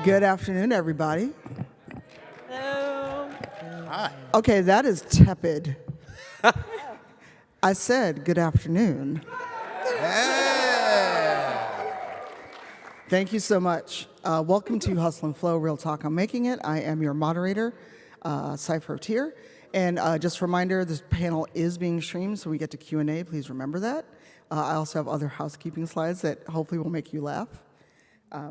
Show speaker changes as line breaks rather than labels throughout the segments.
Good afternoon, everybody.
Hello.
Hi.
Okay, that is tepid. I said good afternoon. Thank you so much. Welcome to Hustle and Flow, Real Talk I'm Making It. I am your moderator, Cypheroftyr. And just a reminder, this panel is being streamed, so we get to Q&A. Please remember that. I also have other housekeeping slides that hopefully will make you laugh.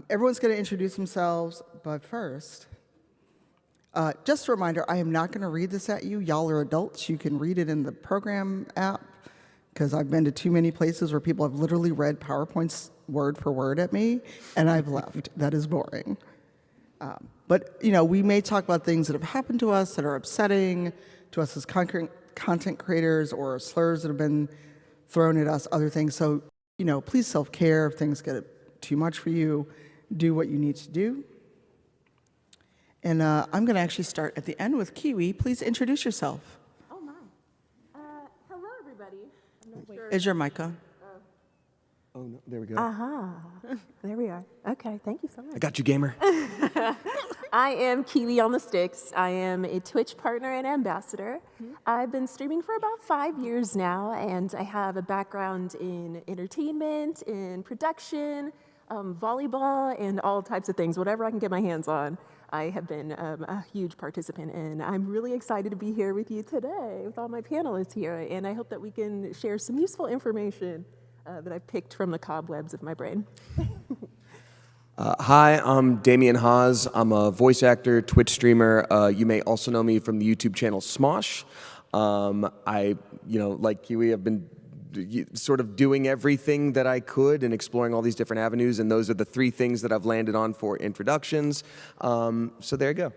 Everyone's going to introduce themselves, but first, just a reminder, I am not going to read this at you. Y'all are adults. You can read it in the program app, because I've been to too many places where people have literally read PowerPoints word for word at me, and I've left. That is boring. But, you know, we may talk about things that have happened to us that are upsetting to us as content creators, or slurs that have been thrown at us, other things. So, you know, please self-care. If things get too much for you, do what you need to do. And I'm going to actually start at the end with Kiwi. Please introduce yourself.
Oh, my. Hello, everybody. I'm not sure.
Is your mic on?
Oh, no, there we go.
There we are. Okay, thank you so much.
I got you, gamer.
I am KiwiOnTheSticks. I am a Twitch partner and ambassador. I've been streaming for about 5 years now, and I have a background in entertainment, in production, volleyball, and all types of things. Whatever I can get my hands on, I have been a huge participant in. I'm really excited to be here with you today, with all my panelists here, and I hope that we can share some useful information that I've picked from the cobwebs of my brain.
Hi, I'm Damian Haas. I'm a voice actor, Twitch streamer. You may also know me from the YouTube channel Smosh. Like Kiwi, I've been sort of doing everything that I could and exploring all these different avenues, and those are the 3 things that I've landed on for introductions. So there you go.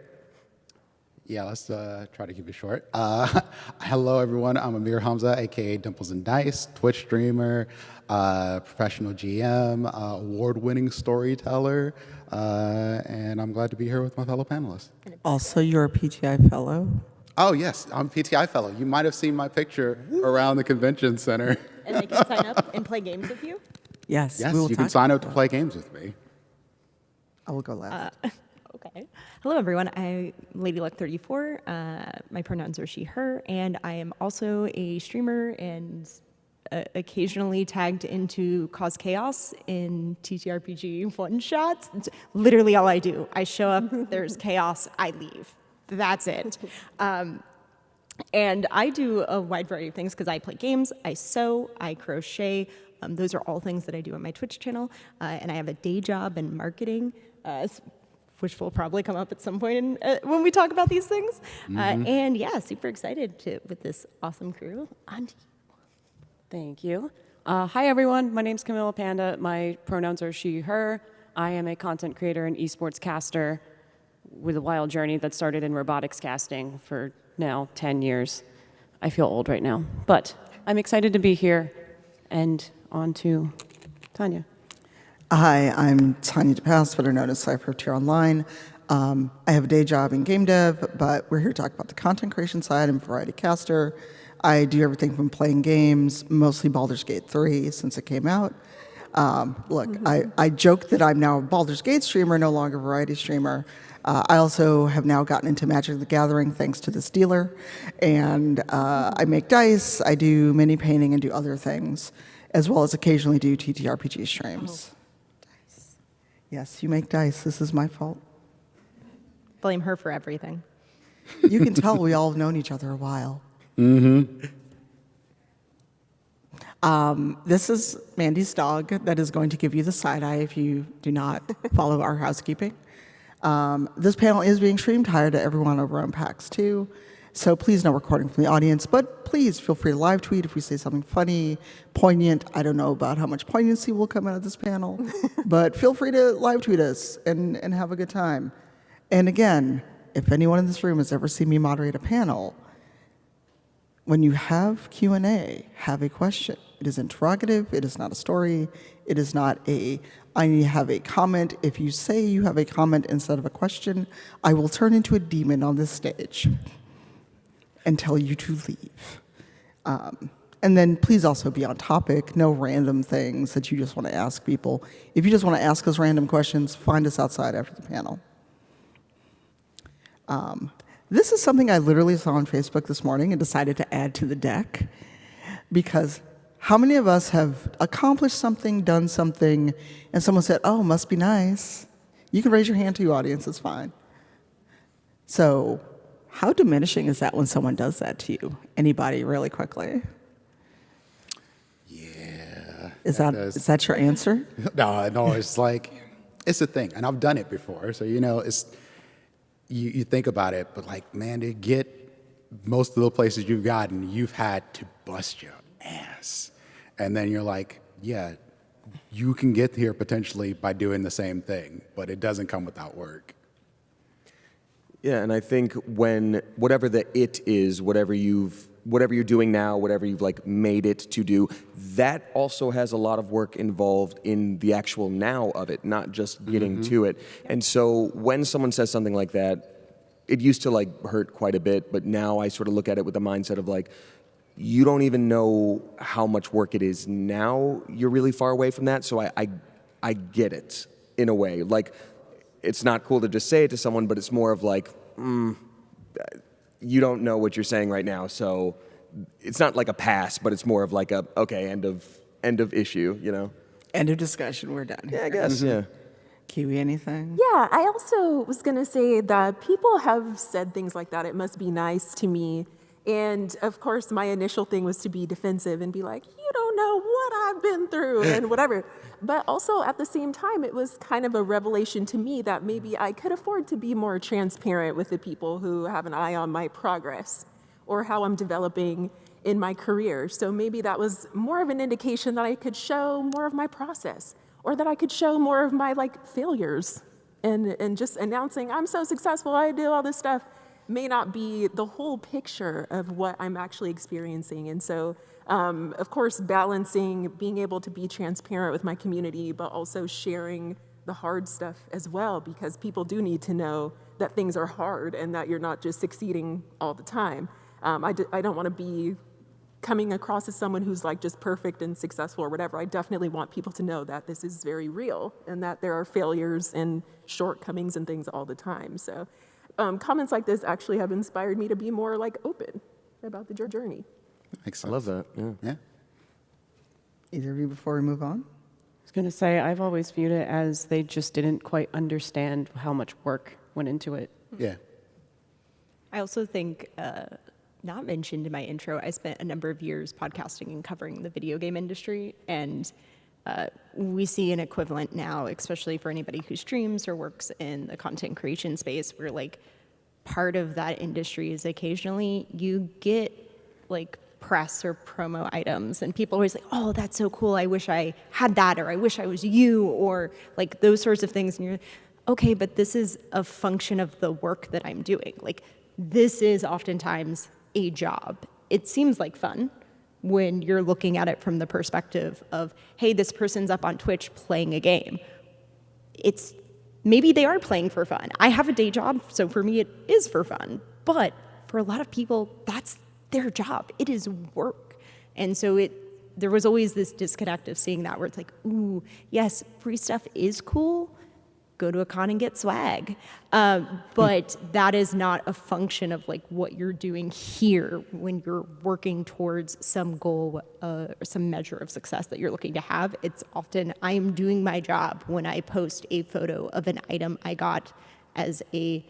Yeah, let's try to keep it short. Hello, everyone. I'm Amir Hamzah, a.k.a. Dimplesndice, Twitch streamer, professional GM, award-winning storyteller, and I'm glad to be here with my fellow panelists.
Also, you're a PTI fellow.
Oh, yes, I'm a PTI fellow. You might have seen my picture around the convention center.
And they can sign up and play games with you?
Yes,
Yes,
we will
you can
talk
sign up
about
to play games with me.
I will go last.
Okay. Hello, everyone. I'm LadyLuck34. My pronouns are she, her, and I am also a streamer and occasionally tagged into Cause Chaos in TTRPG one-shots. It's literally all I do. I show up, there's chaos, I leave. That's it. And I do a wide variety of things because I play games, I sew, I crochet. Those are all things that I do on my Twitch channel. And I have a day job in marketing, which will probably come up at some point when we talk about these things. And yeah, super excited with this awesome crew. On to you.
Thank you. Hi, everyone. My name's CamillaPanda. My pronouns are she, her. I am a content creator and esports caster with a wild journey that started in robotics casting for now 10 years. I feel old right now, but I'm excited to be here. And on to Tanya.
Hi, I'm Tanya DePass, better known as Cypheroftyr Online. I have a day job in game dev, but we're here to talk about the content creation side. I'm a variety caster. I do everything from playing games, mostly Baldur's Gate 3 since it came out. I joke that I'm now a Baldur's Gate streamer, no longer a variety streamer. I also have now gotten into Magic the Gathering thanks to this dealer. And I make dice, I do mini painting and do other things, as well as occasionally do TTRPG streams. Dice. Yes, you make dice. This is my fault.
Blame her for everything.
You can tell we all have known each other a while. This is Mandy's dog that is going to give you the side eye if you do not follow our housekeeping. This panel is being streamed higher to everyone over on PAX too, so please no recording from the audience, but please feel free to live tweet if we say something funny, poignant. I don't know about how much poignancy will come out of this panel, but feel free to live tweet us and have a good time. And again, if anyone in this room has ever seen me moderate a panel, when you have Q&A, have a question. It is interrogative. It is not a story. It is not I need to have a comment. If you say you have a comment instead of a question, I will turn into a demon on this stage and tell you to leave. And then please also be on topic. No random things that you just want to ask people. If you just want to ask us random questions, find us outside after the panel. This is something I literally saw on Facebook this morning and decided to add to the deck, because how many of us have accomplished something, done something, and someone said, oh, must be nice? You can raise your hand to your audience, it's fine. So how diminishing is that when someone does that to you? Anybody, really quickly?
Yeah.
Is that your answer?
No, it's like, it's a thing. And I've done it before. So, it's, you think about it, but like, man, to get most of the places you've gotten, you've had to bust your ass. And then you're like, yeah, you can get here potentially by doing the same thing, but it doesn't come without work.
Yeah, and I think when whatever the it is, whatever you're doing now, whatever you've like made it to do, that also has a lot of work involved in the actual now of it, not just getting to it. And so when someone says something like that, it used to like hurt quite a bit, but now I sort of look at it with the mindset of like, you don't even know how much work it is now. You're really far away from that, so I get it in a way. Like, it's not cool to just say it to someone, but it's more of like, you don't know what you're saying right now, so it's not like a pass, but it's more of like a, okay, end of issue,
End of discussion, we're done.
Yeah, I guess, yeah.
Kiwi, anything?
Yeah, I also was going to say that people have said things like that. It must be nice to me. And of course, my initial thing was to be defensive and be like, you don't know what I've been through and whatever. But also at the same time, it was kind of a revelation to me that maybe I could afford to be more transparent with the people who have an eye on my progress or how I'm developing in my career. So maybe that was more of an indication that I could show more of my process, or that I could show more of my like failures, and just announcing I'm so successful, I do all this stuff, may not be the whole picture of what I'm actually experiencing. And so, of course, balancing being able to be transparent with my community, but also sharing the hard stuff as well, because people do need to know that things are hard and that you're not just succeeding all the time. I don't want to be coming across as someone who's like just perfect and successful or whatever. I definitely want people to know that this is very real and that there are failures and shortcomings and things all the time. So comments like this actually have inspired me to be more like open about the journey.
Makes
I
sense.
love that, yeah.
Yeah.
Either of you before we move on?
I was going to say, I've always viewed it as they just didn't quite understand how much work went into it.
Yeah.
I also think, not mentioned in my intro, I spent a number of years podcasting and covering the video game industry, and we see an equivalent now, especially for anybody who streams or works in the content creation space, where like part of that industry is occasionally you get like press or promo items, and people are always like, oh, that's so cool, I wish I had that, or I wish I was you, or like those sorts of things. And you're okay, but this is a function of the work that I'm doing. Like, this is oftentimes a job. It seems like fun when you're looking at it from the perspective of, hey, this person's up on Twitch playing a game. It's maybe they are playing for fun. I have a day job, so for me it is for fun. But for a lot of people, that's their job. It is work. And so there was always this disconnect of seeing that, where it's like, ooh, yes, free stuff is cool. Go to a con and get swag. But that is not a function of like what you're doing here when you're working towards some goal or some measure of success that you're looking to have. It's often, I am doing my job when I post a photo of an item I got as a,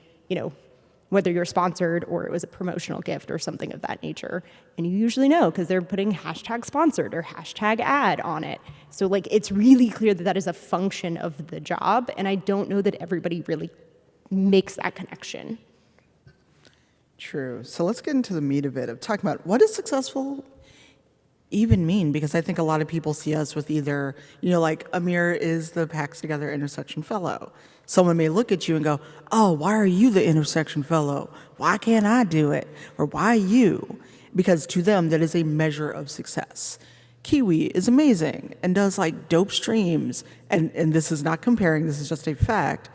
whether you're sponsored or it was a promotional gift or something of that nature. And you usually know because they're putting #sponsored or #ad on it. So like, it's really clear that that is a function of the job. And I don't know that everybody really makes that connection.
True. So let's get into the meat of it, of talking about what does successful even mean? Because I think a lot of people see us with either, like Amir is the PAX Together Intersection Fellow. Someone may look at you and go, oh, why are you the intersection fellow? Why can't I do it? Or why you? Because to them, that is a measure of success. Kiwi is amazing and does like dope streams. And this is not comparing, this is just a fact.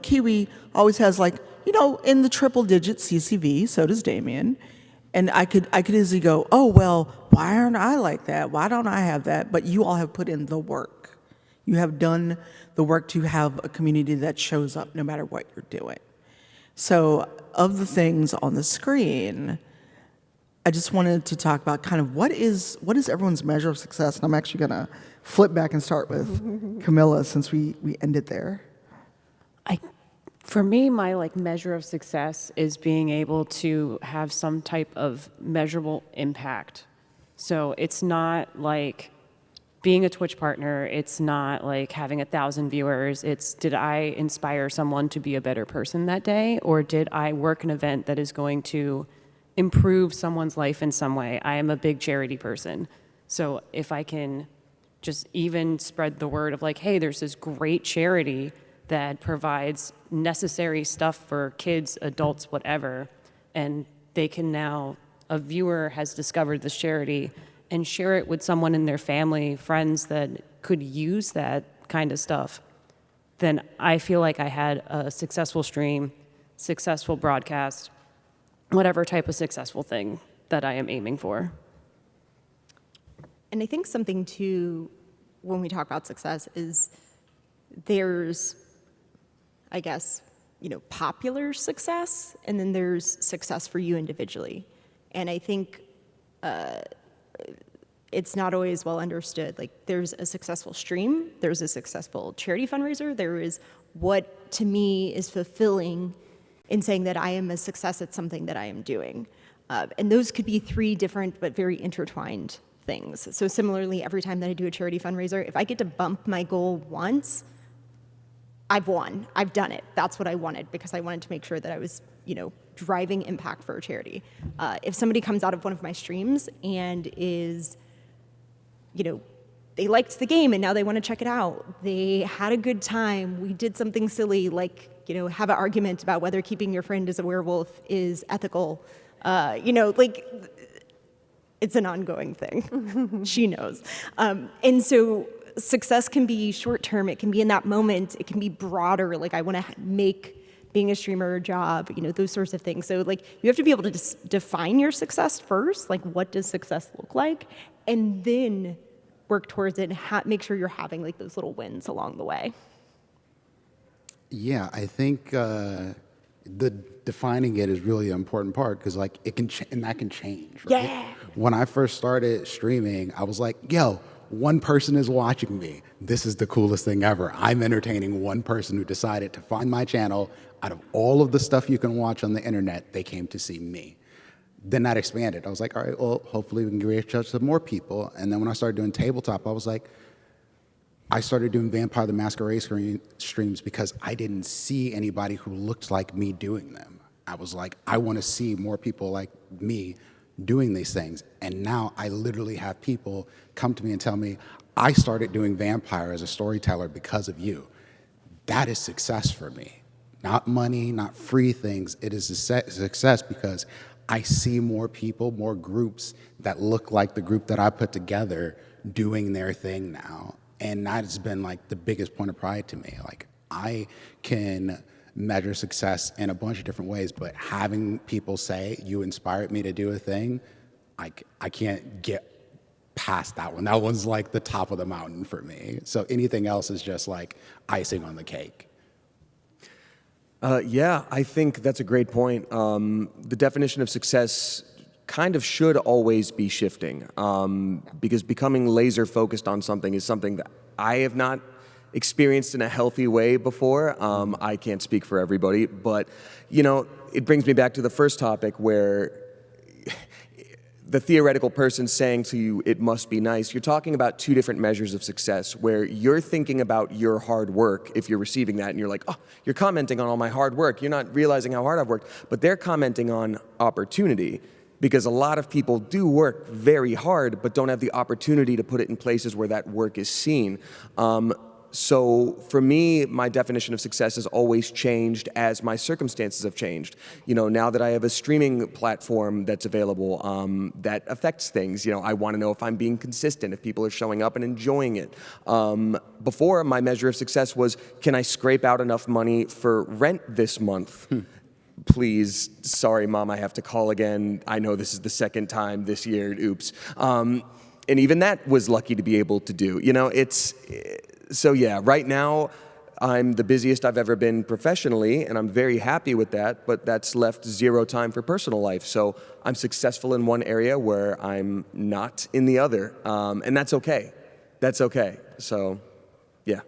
Kiwi always has like, in the triple digit CCV, so does Damien. And I could easily go, oh, well, why aren't I like that? Why don't I have that? But you all have put in the work. You have done the work to have a community that shows up no matter what you're doing. So, of the things on the screen, I just wanted to talk about kind of what is everyone's measure of success. And I'm actually going to flip back and start with Camilla since we ended there.
For me, my measure of success is being able to have some type of measurable impact. So it's not like being a Twitch partner. It's not like having 1,000 viewers. It's, did I inspire someone to be a better person that day? Or did I work an event that is going to improve someone's life in some way? I am a big charity person. So if I can just even spread the word of hey, there's this great charity that provides necessary stuff for kids, adults, whatever, and they can now, a viewer has discovered this charity and share it with someone in their family, friends that could use that kind of stuff, then I feel like I had a successful stream, successful broadcast, whatever type of successful thing that I am aiming for.
And I think something too, when we talk about success, is there's, I guess, popular success, and then there's success for you individually. And I think it's not always well understood. There's a successful stream, there's a successful charity fundraiser, there is what to me is fulfilling in saying that I am a success at something that I am doing. And those could be three different but very intertwined things. So similarly, every time that I do a charity fundraiser, if I get to bump my goal once, I've won. I've done it. That's what I wanted, because I wanted to make sure that I was, driving impact for a charity. If somebody comes out of one of my streams and is, they liked the game and now they want to check it out, they had a good time, we did something silly have an argument about whether keeping your friend as a werewolf is ethical, it's an ongoing thing. She knows. And so success can be short-term, it can be in that moment, it can be broader, I want to make being a streamer a job, those sorts of things. So you have to be able to define your success first, what does success look like, and then work towards it and make sure you're having those little wins along the way.
Yeah, I think the defining it is really an important part, because it can and that can change. Right?
Yeah.
When I first started streaming, I was like, yo, one person is watching me. This is the coolest thing ever. I'm entertaining one person who decided to find my channel. Out of all of the stuff you can watch on the internet, they came to see me. Then that expanded. I was like, all right, well, hopefully we can reach out to more people. And then when I started doing tabletop, I was like, I started doing Vampire the Masquerade streams because I didn't see anybody who looked like me doing them. I was like, I want to see more people like me doing these things. And now I literally have people come to me and tell me, I started doing Vampire as a storyteller because of you. That is success for me. Not money, not free things. It is a success because I see more people, more groups that look like the group that I put together doing their thing now. And that has been the biggest point of pride to me. I can measure success in a bunch of different ways, but having people say, you inspired me to do a thing, I can't get past that one. That one's the top of the mountain for me. So anything else is just icing on the cake.
Yeah, I think that's a great point. The definition of success kind of should always be shifting, because becoming laser focused on something is something that I have not experienced in a healthy way before. I can't speak for everybody, but it brings me back to the first topic where the theoretical person saying to you, it must be nice, you're talking about two different measures of success, where you're thinking about your hard work if you're receiving that, and you're like, oh, you're commenting on all my hard work. You're not realizing how hard I've worked. But they're commenting on opportunity, because a lot of people do work very hard, but don't have the opportunity to put it in places where that work is seen. So for me, my definition of success has always changed as my circumstances have changed. Now that I have a streaming platform that's available, that affects things. I want to know if I'm being consistent, if people are showing up and enjoying it. Before, my measure of success was, can I scrape out enough money for rent this month? Please, sorry, Mom, I have to call again. I know this is the second time this year, oops. And even that was lucky to be able to do. So yeah, right now, I'm the busiest I've ever been professionally, and I'm very happy with that, but that's left zero time for personal life. So I'm successful in one area where I'm not in the other, and that's okay. That's okay. So, yeah.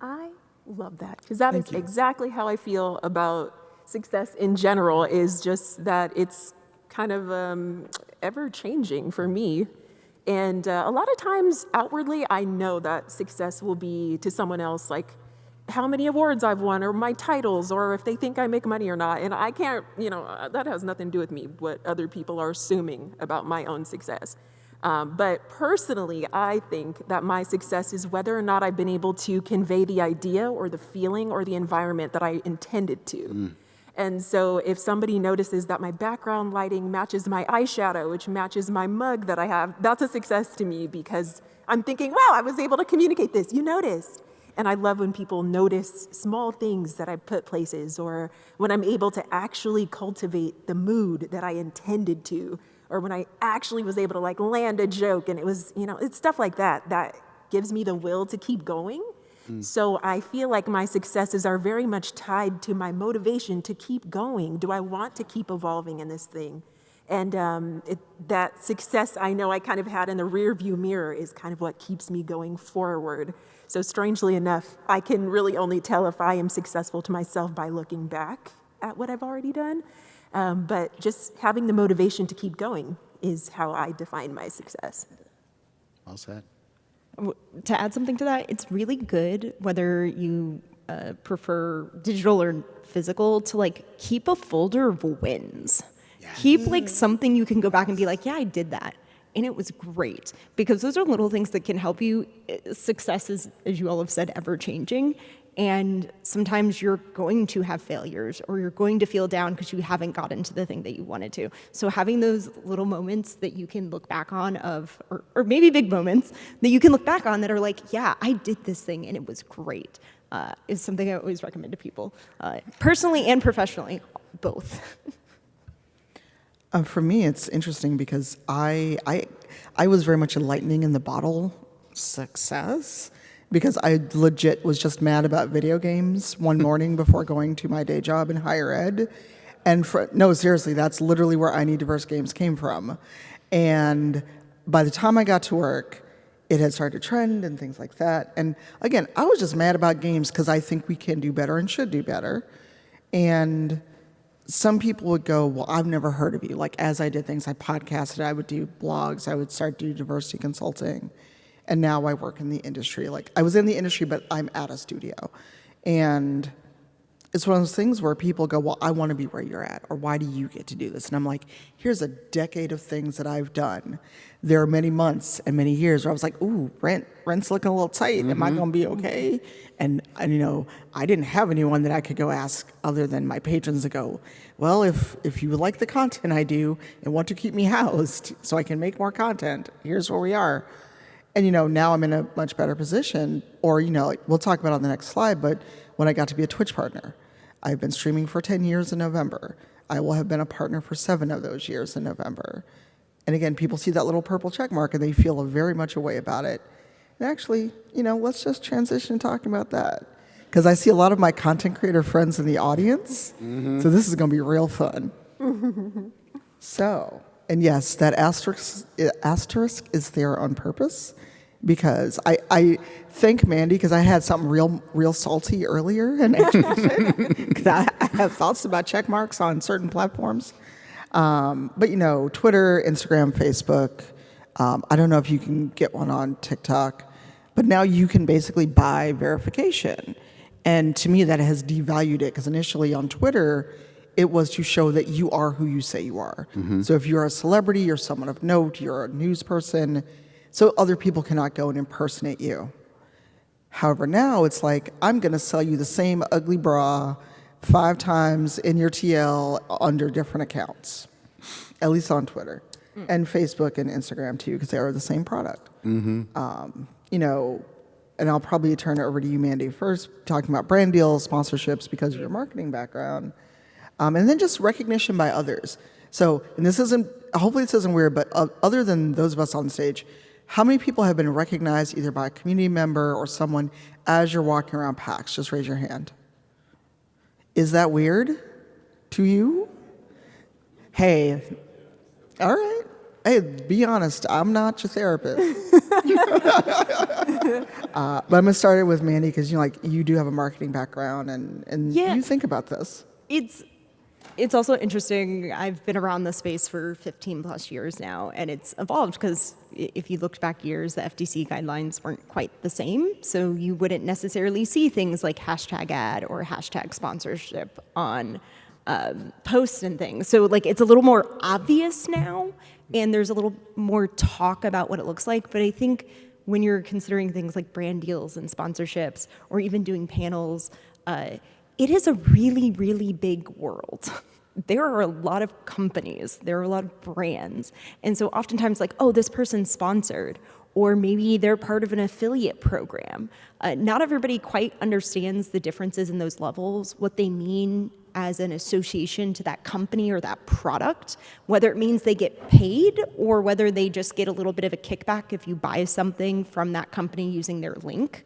I love that because that is exactly how I feel about success in general, is just that it's kind of ever-changing for me. And a lot of times, outwardly, I know that success will be to someone else, like how many awards I've won or my titles or if they think I make money or not. And I can't, that has nothing to do with me, what other people are assuming about my own success. But personally, I think that my success is whether or not I've been able to convey the idea or the feeling or the environment that I intended to. And so if somebody notices that my background lighting matches my eyeshadow, which matches my mug that I have, that's a success to me because I'm thinking, wow, I was able to communicate this. You noticed. And I love when people notice small things that I put places, or when I'm able to actually cultivate the mood that I intended to, or when I actually was able to like land a joke and it was, it's stuff like that that gives me the will to keep going. So I feel like my successes are very much tied to my motivation to keep going. Do I want to keep evolving in this thing? And that success I know I kind of had in the rear view mirror is kind of what keeps me going forward. So strangely enough, I can really only tell if I am successful to myself by looking back at what I've already done. But just having the motivation to keep going is how I define my success.
Well said.
To add something to that, it's really good, whether you prefer digital or physical, to like keep a folder of wins. Keep like something you can go back and be like, yeah, I did that. And it was great, because those are little things that can help you. Success is, as you all have said, ever changing. And sometimes you're going to have failures, or you're going to feel down because you haven't gotten to the thing that you wanted to. So having those little moments that you can look back on or maybe big moments that you can look back on that are like, yeah, I did this thing and it was great, is something I always recommend to people, personally and professionally, both.
For me, it's interesting because I was very much a lightning in the bottle success, because I legit was just mad about video games one morning before going to my day job in higher ed. And no, seriously, that's literally where I Need Diverse Games came from. And by the time I got to work, it had started to trend and things like that. And again, I was just mad about games because I think we can do better and should do better. And some people would go, well, I've never heard of you. Like, as I did things, I podcasted, I would do blogs, I would start doing diversity consulting. And now I work in the industry. Like, I was in the industry, but I'm at a studio. And it's one of those things where people go, well, I want to be where you're at, or why do you get to do this? And I'm like, here's a decade of things that I've done. There are many months and many years where I was like, ooh, rent's looking a little tight. Am I going to be okay? And I didn't have anyone that I could go ask other than my patrons to go, well, if you like the content I do and want to keep me housed so I can make more content, here's where we are. And, now I'm in a much better position. Or, we'll talk about it on the next slide, but when I got to be a Twitch partner, I've been streaming for 10 years in November. I will have been a partner for 7 of those years in November. And again, people see that little purple check mark and they feel very much a way about it. And actually, let's just transition talking about that. Because I see a lot of my content creator friends in the audience. So this is going to be real fun. So, and yes, that asterisk is there on purpose, because I thank Mandy, because I had something real salty earlier, and because I have thoughts about check marks on certain platforms. But Twitter, Instagram, Facebook. I don't know if you can get one on TikTok, but now you can basically buy verification. And to me, that has devalued it, because initially on Twitter, it was to show that you are who you say you are. So if you're a celebrity, you're someone of note, you're a news person, so other people cannot go and impersonate you. However, now it's like, I'm going to sell you the same ugly bra 5 times in your TL under different accounts, at least on Twitter, and Facebook and Instagram too, because they are the same product. And I'll probably turn it over to you, Mandy, first, talking about brand deals, sponsorships, because of your marketing background. And then just recognition by others. So, and hopefully this isn't weird, but other than those of us on stage, how many people have been recognized either by a community member or someone as you're walking around PAX? Just raise your hand. Is that weird to you? Hey, all right. Hey, be honest. I'm not your therapist. But I'm gonna start it with Mandy because you do have a marketing background and
Yeah.
you think about this.
It's also interesting. I've been around the space for 15 plus years now, and it's evolved because if you looked back years, the FTC guidelines weren't quite the same. So you wouldn't necessarily see things like hashtag ad or hashtag sponsorship on posts and things. So it's a little more obvious now, and there's a little more talk about what it looks like. But I think when you're considering things like brand deals and sponsorships, or even doing panels, it is a really, really big world. There are a lot of companies, there are a lot of brands. And so oftentimes oh, this person's sponsored, or maybe they're part of an affiliate program. Not everybody quite understands the differences in those levels, what they mean as an association to that company or that product, whether it means they get paid or whether they just get a little bit of a kickback if you buy something from that company using their link.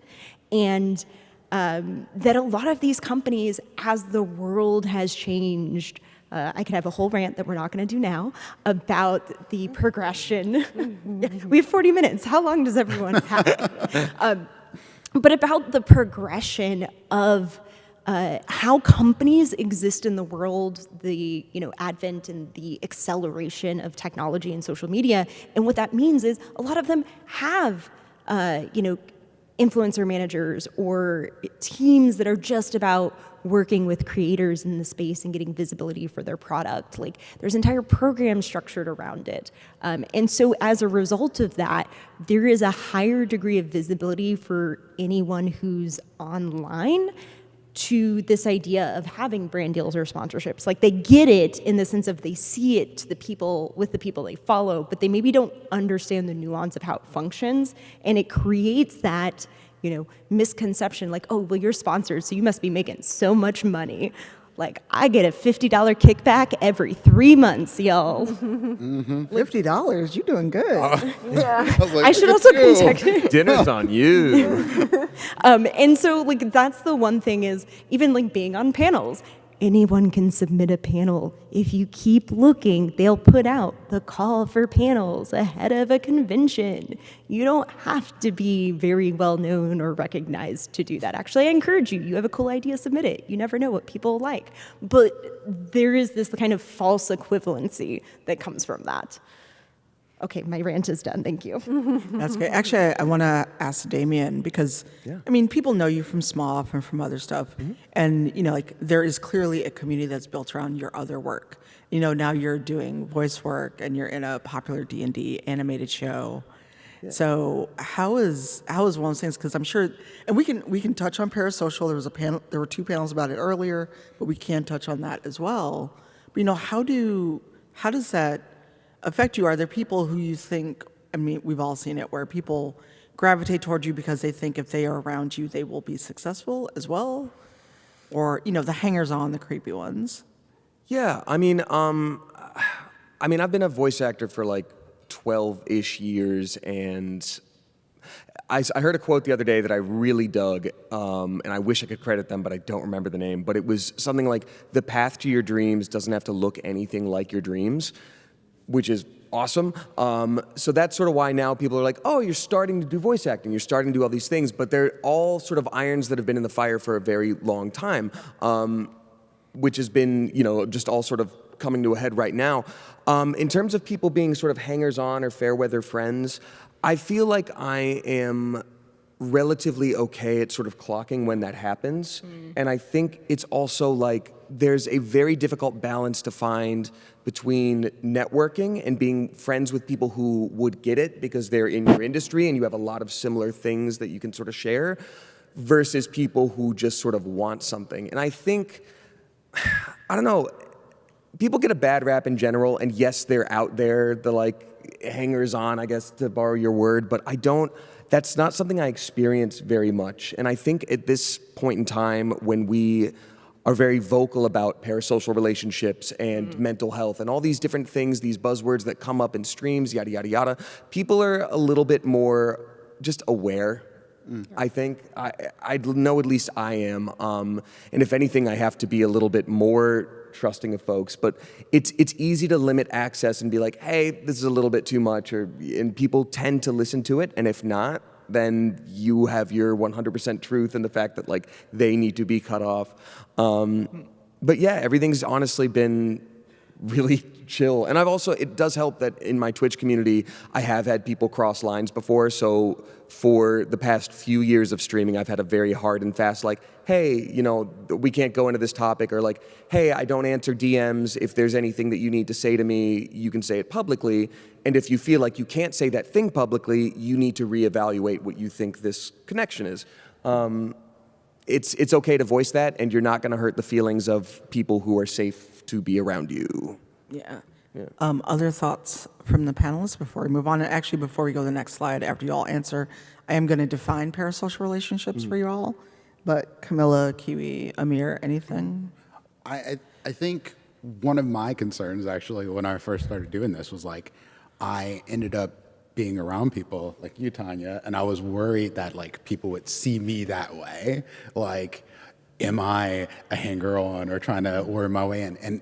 And that a lot of these companies, as the world has changed, I could have a whole rant that we're not going to do now about the progression. We have 40 minutes. How long does everyone have? But about the progression of how companies exist in the world, the advent and the acceleration of technology and social media, and what that means is a lot of them have influencer managers or teams that are just about working with creators in the space and getting visibility for their product. There's entire programs structured around it. And so as a result of that, there is a higher degree of visibility for anyone who's online to this idea of having brand deals or sponsorships. They get it in the sense of they see it to the people with the people they follow, but they maybe don't understand the nuance of how it functions, and it creates that misconception oh, well, you're sponsored, so you must be making so much money. I get a $50 kickback every 3 months, y'all.
$50, you're doing good.
Yeah.
I should also contact.
Dinner's on you.
And so that's the one thing is even being on panels. Anyone can submit a panel. If you keep looking, they'll put out the call for panels ahead of a convention. You don't have to be very well known or recognized to do that. Actually, I encourage you. You have a cool idea, submit it. You never know what people like. But there is this kind of false equivalency that comes from that. Okay, my rant is done. Thank you.
That's great. Actually, I want to ask Damien because, people know you from SMOF and from other stuff. And, there is clearly a community that's built around your other work. Now you're doing voice work and you're in a popular D&D animated show. Yeah. So how is one of those things? Because I'm sure, and we can touch on parasocial. There were 2 panels about it earlier, but we can touch on that as well. But, how does that affect you? Are there people who you think, we've all seen it, where people gravitate towards you because they think if they are around you, they will be successful as well? Or, the hangers-on, the creepy ones?
Yeah, I've been a voice actor for 12-ish years, and I heard a quote the other day that I really dug, and I wish I could credit them, but I don't remember the name, but it was something like, the path to your dreams doesn't have to look anything like your dreams, which is awesome. So that's sort of why now people are oh, you're starting to do voice acting, you're starting to do all these things, but they're all sort of irons that have been in the fire for a very long time, which has been, just all sort of coming to a head right now. In terms of people being sort of hangers-on or fair weather friends, I feel like I am relatively okay at sort of clocking when that happens. And I think it's also there's a very difficult balance to find between networking and being friends with people who would get it because they're in your industry and you have a lot of similar things that you can sort of share, versus people who just sort of want something. And I think, I don't know, people get a bad rap in general, and yes, they're out there, the hangers-on, I guess, to borrow your word, but that's not something I experience very much. And I think at this point in time, when we are very vocal about parasocial relationships and mental health and all these different things, these buzzwords that come up in streams, yada, yada, yada. People are a little bit more just aware, I think. I know at least I am. And if anything, I have to be a little bit more trusting of folks. But it's easy to limit access and be like, hey, this is a little bit too much. And people tend to listen to it. And if not, then you have your 100% truth in the fact that like they need to be cut off. But yeah, everything's honestly been really chill. And it does help that in my Twitch community, I have had people cross lines before. So for the past few years of streaming, I've had a very hard and fast, like, hey, we can't go into this topic, or like, hey, I don't answer DMs. If there's anything that you need to say to me, you can say it publicly. And if you feel like you can't say that thing publicly, you need to reevaluate what you think this connection is. It's okay to voice that, and you're not going to hurt the feelings of people who are safe to be around you.
Yeah. Other thoughts from the panelists before we move on? And actually, before we go to the next slide, after you all answer, I am going to define parasocial relationships for you all. But Camilla, Kiwi, Amir, anything?
I think one of my concerns, actually, when I first started doing this was like, I ended up being around people like you, Tanya, and I was worried that like people would see me that way. Like, am I a hanger on or trying to worry my way in? And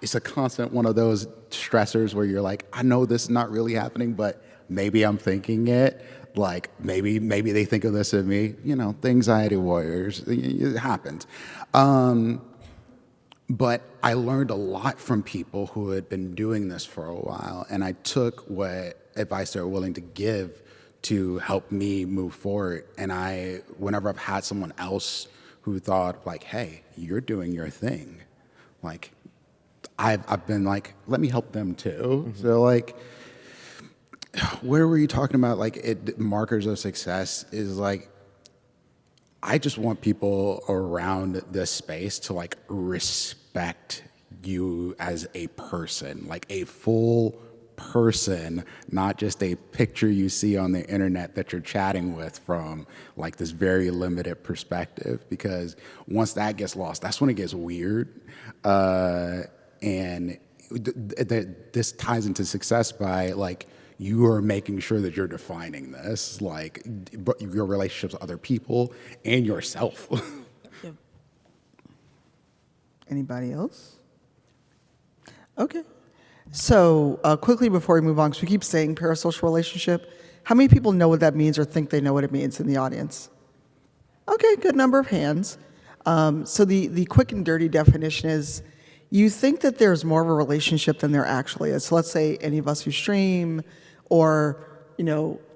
it's a constant one of those stressors where you're like, I know this is not really happening, but maybe I'm thinking it. Like, maybe they think of this of me. The anxiety warriors, it happens. But I learned a lot from people who had been doing this for a while, and I took what advice they were willing to give to help me move forward. And whenever I've had someone else who thought like, hey, you're doing your thing, like, I've been like, let me help them too. Mm-hmm. So like, where were you talking about like markers of success is like, I just want people around this space to like respect you as a person, like a full person, not just a picture you see on the internet that you're chatting with from like this very limited perspective. Because once that gets lost, that's when it gets weird. And this ties into success by like, you are making sure that you're defining this, like your relationships with other people and yourself.
Yeah. Anybody else? Okay. So quickly before we move on, because we keep saying parasocial relationship, how many people know what that means or think they know what it means in the audience? Okay, good number of hands. So the quick and dirty definition is, you think that there's more of a relationship than there actually is. So let's say any of us who stream or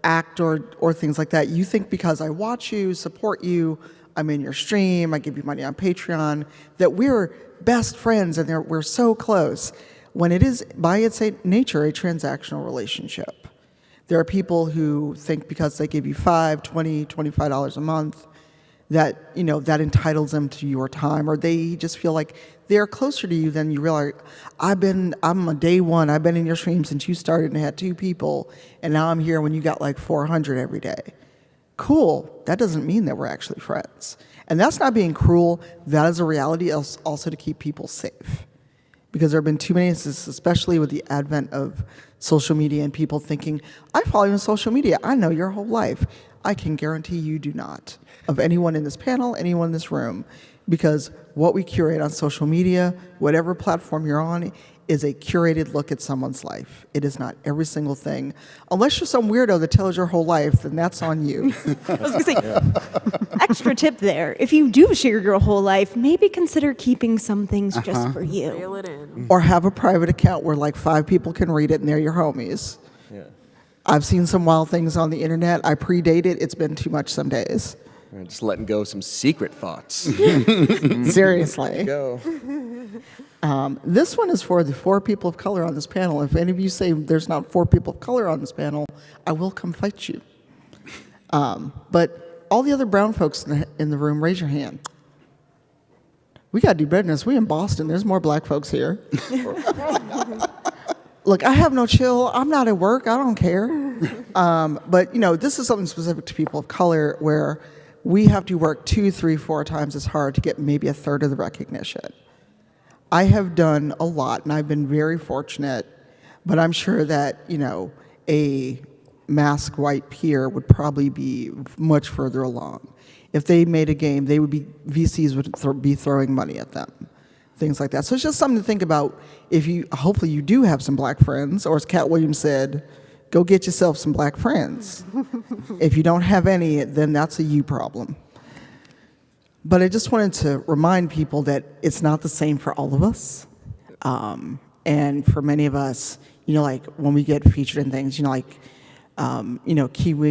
act or things like that, you think because I watch you, support you, I'm in your stream, I give you money on Patreon, that we're best friends and we're so close, when it is by its nature a transactional relationship. There are people who think because they give you $5, $20, $25 a month, that that entitles them to your time, or they just feel like they're closer to you than you realize. I'm a day one. I've been in your stream since you started and had 2 people, and now I'm here when you got like 400 every day. Cool. That doesn't mean that we're actually friends, and that's not being cruel. That is a reality, also to keep people safe, because there have been too many instances, especially with the advent of social media and people thinking, I follow you on social media. I know your whole life. I can guarantee you do not, of anyone in this panel, anyone in this room, because what we curate on social media, whatever platform you're on, is a curated look at someone's life. It is not every single thing. Unless you're some weirdo that tells your whole life, then that's on you.
I was going to say, extra tip there. If you do share your whole life, maybe consider keeping some things just for you.
Reel it in.
Or have a private account where like 5 people can read it and they're your homies.
Yeah.
I've seen some wild things on the internet. I predate it. It's been too much some days.
Just letting go some secret thoughts.
Seriously.
Go.
This one is for the 4 people of color on this panel. If any of you say there's not 4 people of color on this panel, I will come fight you. But all the other brown folks in the room, raise your hand. We got to do better than this. We in Boston. There's more black folks here. Look, I have no chill. I'm not at work. I don't care. But, this is something specific to people of color where we have to work 2, 3, 4 times as hard to get maybe a third of the recognition. I have done a lot, and I've been very fortunate, but I'm sure that, a masked white peer would probably be much further along. If they made a game, VCs would be throwing money at them, things like that. So it's just something to think about. Hopefully you do have some black friends, or as Cat Williams said, go get yourself some black friends. If you don't have any, then that's a you problem. But I just wanted to remind people that it's not the same for all of us. And for many of us, like when we get featured in things, Kiwi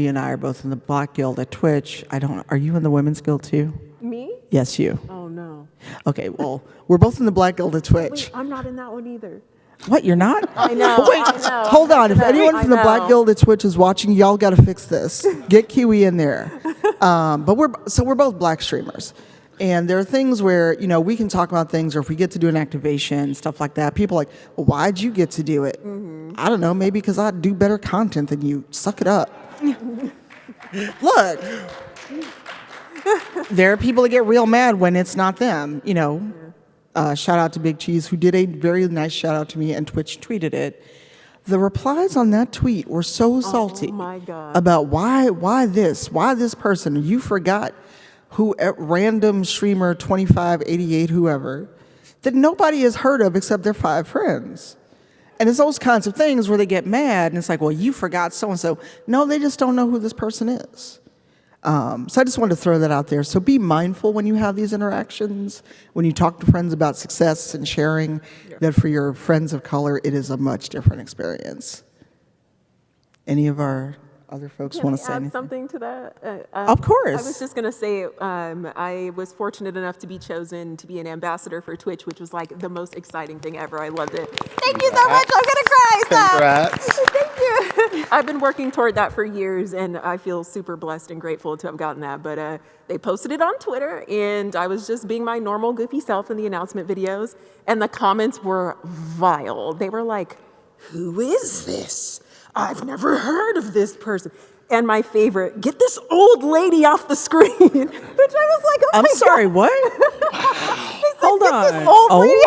and I are both in the Black Guild at Twitch. Are you in the Women's Guild too?
Me?
Yes, you.
Oh, no.
Okay, well, we're both in the Black Guild at Twitch.
Wait, I'm not in that one either.
What, you're not?
I know.
Wait,
I know.
hold on. If anyone from the
I
Black
know.
Guild at Twitch is watching, y'all got to fix this. Get Kiwi in there. But we're both black streamers. And there are things where, we can talk about things, or if we get to do an activation, stuff like that, people are like, well, why'd you get to do it? Mm-hmm. I don't know, maybe because I do better content than you. Suck it up. Look, there are people that get real mad when it's not them, Shout out to Big Cheese, who did a very nice shout out to me, and Twitch tweeted it. The replies on that tweet were so salty
my God.
about why this person. You forgot who random streamer 2588 whoever that nobody has heard of except their 5 friends. And it's those kinds of things where they get mad and it's like, well, you forgot so and so. No, they just don't know who this person is. So I just wanted to throw that out there. So be mindful when you have these interactions, when you talk to friends about success and sharing, that for your friends of color, it is a much different experience. Any of our other folks want to say
add
anything?
something to that?
Of course.
I was just going to say, I was fortunate enough to be chosen to be an ambassador for Twitch, which was like the most exciting thing ever. I loved it. Thank you so much. I'm going to cry. Stop.
Congrats.
Thank you. I've been working toward that for years, and I feel super blessed and grateful to have gotten that. But they posted it on Twitter, and I was just being my normal goofy self in the announcement videos, and the comments were vile. They were like, who is this? I've never heard of this person. And my favorite, get this old lady off the screen. Which I was like, oh
I'm
my
sorry,
God.
what? Hold
Get
on.
this old lady.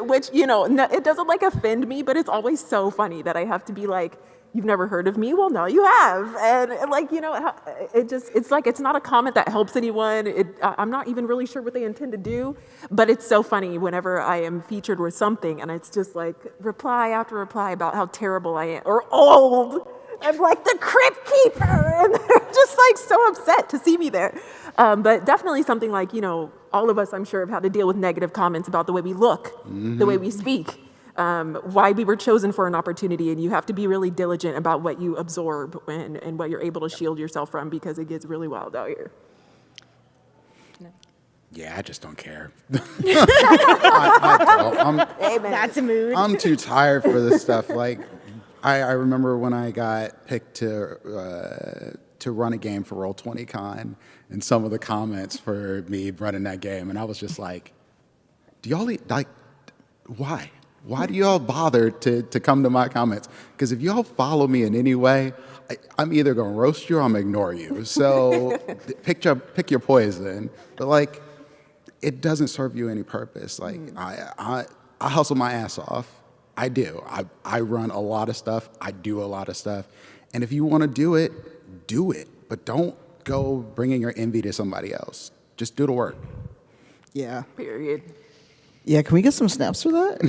which it doesn't like offend me, but it's always so funny that I have to be like, you've never heard of me? Well, no, you have. And it's like, it's not a comment that helps anyone. I'm not even really sure what they intend to do, but it's so funny whenever I am featured with something and it's just like reply after reply about how terrible I am or old. I'm like the crypt keeper, and they're just like so upset to see me there. But definitely something like, all of us, I'm sure, have had to deal with negative comments about the way we look, the way we speak. Why we were chosen for an opportunity, and you have to be really diligent about what you absorb and what you're able to shield yourself from, because it gets really wild out here.
Yeah, I just don't care. I don't.
Amen.
That's a mood.
I'm too tired for this stuff. Like, I remember when I got picked to run a game for Roll20Con, and some of the comments for me running that game, and I was just like, do y'all why? Why do y'all bother to come to my comments? Because if y'all follow me in any way, I'm either gonna roast you or I'm gonna ignore you. So pick your poison. But it doesn't serve you any purpose. I hustle my ass off. I do. I run a lot of stuff. I do a lot of stuff. And if you want to do it, do it. But don't go bringing your envy to somebody else. Just do the work.
Yeah.
Period.
Yeah, can we get some snaps for that?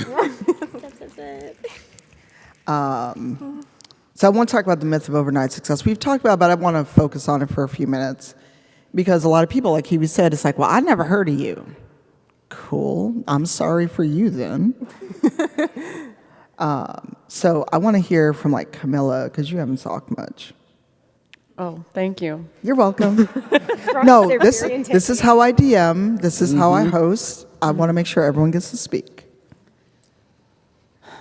So I want to talk about the myth of overnight success. We've talked about it, but I want to focus on it for a few minutes. Because a lot of people, like Kiwi said, it's like, well, I never heard of you. Cool. I'm sorry for you then. So I want to hear from Camilla, because you haven't talked much.
Oh, thank you.
You're welcome. No, this is how I DM. This is how I host. I want to make sure everyone gets to speak.
I'm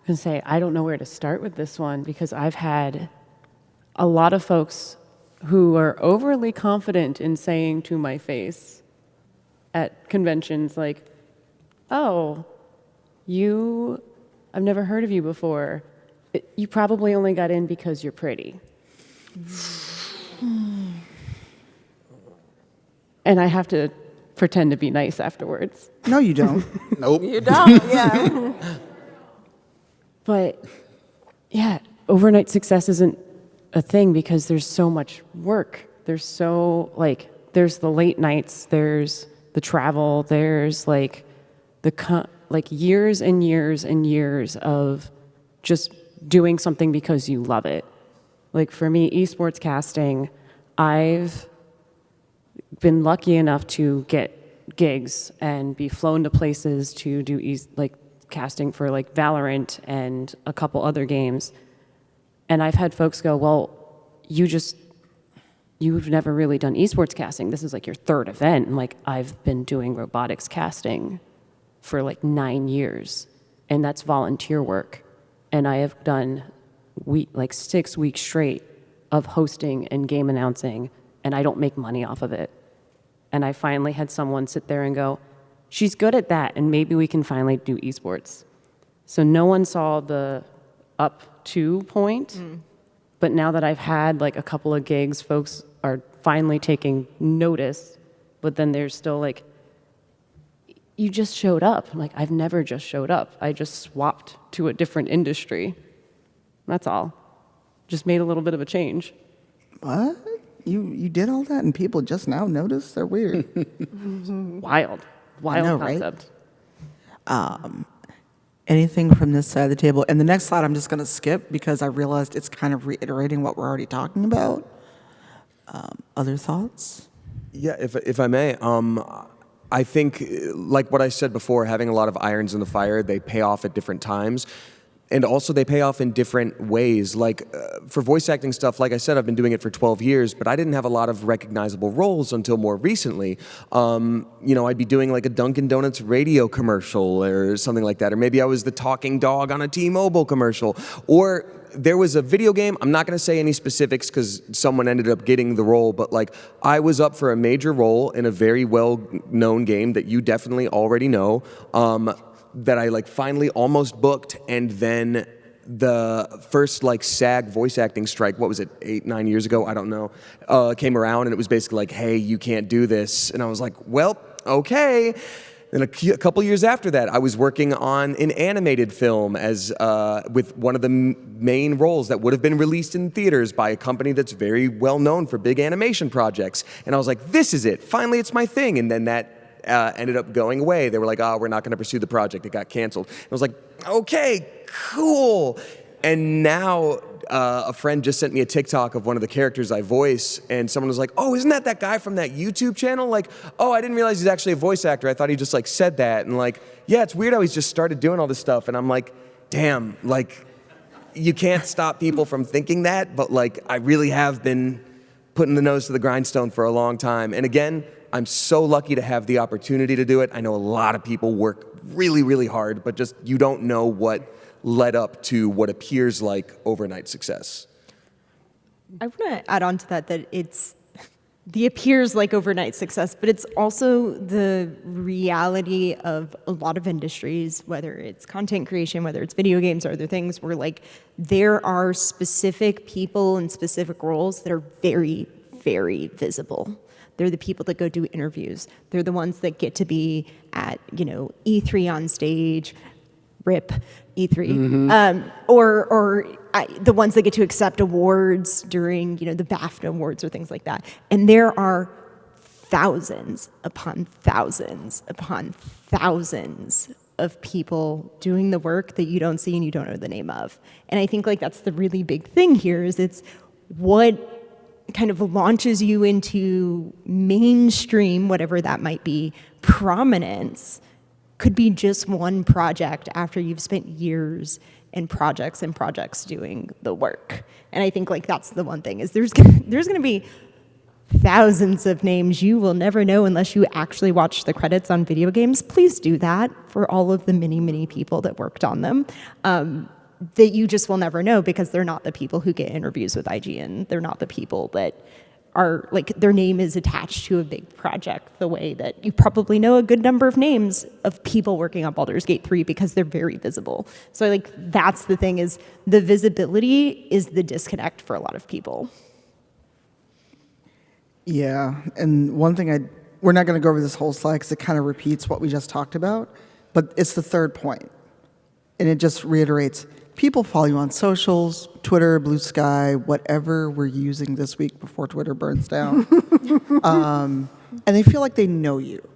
going to say, I don't know where to start with this one, because I've had a lot of folks who are overly confident in saying to my face at conventions like, oh, I've never heard of you before. You probably only got in because you're pretty. and I have to pretend to be nice afterwards.
No, you don't.
Nope.
You don't, yeah.
But yeah, overnight success isn't a thing because there's so much work. There's there's the late nights, there's the travel, there's years and years and years of just doing something because you love it. Like for me, esports casting, I've been lucky enough to get gigs and be flown to places to do casting for like Valorant and a couple other games. And I've had folks go, well, you've never really done esports casting. This is like your third event. And like, I've been doing robotics casting for like 9 years, and that's volunteer work. And I have done 6 weeks straight of hosting and game announcing, and I don't make money off of it. And I finally had someone sit there and go, she's good at that, and maybe we can finally do esports. So no one saw the up to point, but now that I've had like a couple of gigs, folks are finally taking notice, but then there's still like, you just showed up. I'm like, I've never just showed up. I just swapped to a different industry. That's all. Just made a little bit of a change.
What? You did all that and people just now noticed? They're weird.
Wild
know, right?
concept.
Anything from this side of the table? And the next slide I'm just going to skip because I realized it's kind of reiterating what we're already talking about. Other thoughts?
Yeah, if I may, I think, like what I said before, having a lot of irons in the fire, they pay off at different times. And also they pay off in different ways. Like for voice acting stuff, like I said, I've been doing it for 12 years, but I didn't have a lot of recognizable roles until more recently. I'd be doing like a Dunkin' Donuts radio commercial or something like that. Or maybe I was the talking dog on a T-Mobile commercial. Or there was a video game, I'm not gonna say any specifics because someone ended up getting the role, but like I was up for a major role in a very well-known game that you definitely already know. That I like finally almost booked, and then the first like SAG voice acting strike, what was it, 8-9 years ago, I don't know, came around, and it was basically like, hey, you can't do this. And I was like, well, okay. And a couple years after that, I was working on an animated film as with one of the main roles that would have been released in theaters by a company that's very well known for big animation projects. And I was like, this is it, finally it's my thing. And then that ended up going away. They were like, oh, we're not going to pursue the project. It got canceled. I was like, okay, cool. And now a friend just sent me a TikTok of one of the characters I voice, and someone was like, oh, isn't that guy from that YouTube channel? Like, oh, I didn't realize he's actually a voice actor. I thought he just like said that. And like, yeah, it's weird how he's just started doing all this stuff. And I'm like, damn, like, you can't stop people from thinking that, but like, I really have been putting the nose to the grindstone for a long time. And again, I'm so lucky to have the opportunity to do it. I know a lot of people work really, really hard, but just you don't know what led up to what appears like overnight success.
I want to add on to that it's the appears like overnight success, but it's also the reality of a lot of industries, whether it's content creation, whether it's video games or other things, where like there are specific people and specific roles that are very, very visible. They're the people that go do interviews. They're the ones that get to be at, E3 on stage, RIP E3, the ones that get to accept awards during, the BAFTA awards or things like that. And there are thousands upon thousands upon thousands of people doing the work that you don't see and you don't know the name of. And I think like that's the really big thing here is it's what kind of launches you into mainstream, whatever that might be, prominence could be just one project after you've spent years and projects doing the work. And I think like that's the one thing is there's gonna be thousands of names you will never know unless you actually watch the credits on video games. Please do that for all of the many, many people that worked on them. That you just will never know because they're not the people who get interviews with IGN. They're not the people that are like their name is attached to a big project the way that you probably know a good number of names of people working on Baldur's Gate 3 because they're very visible. So like that's the thing is the visibility is the disconnect for a lot of people.
Yeah, and one thing I we're not going to go over this whole slide because it kind of repeats what we just talked about, but it's the third point. And it just reiterates, people follow you on socials, Twitter, Blue Sky, whatever we're using this week before Twitter burns down. And they feel like they know you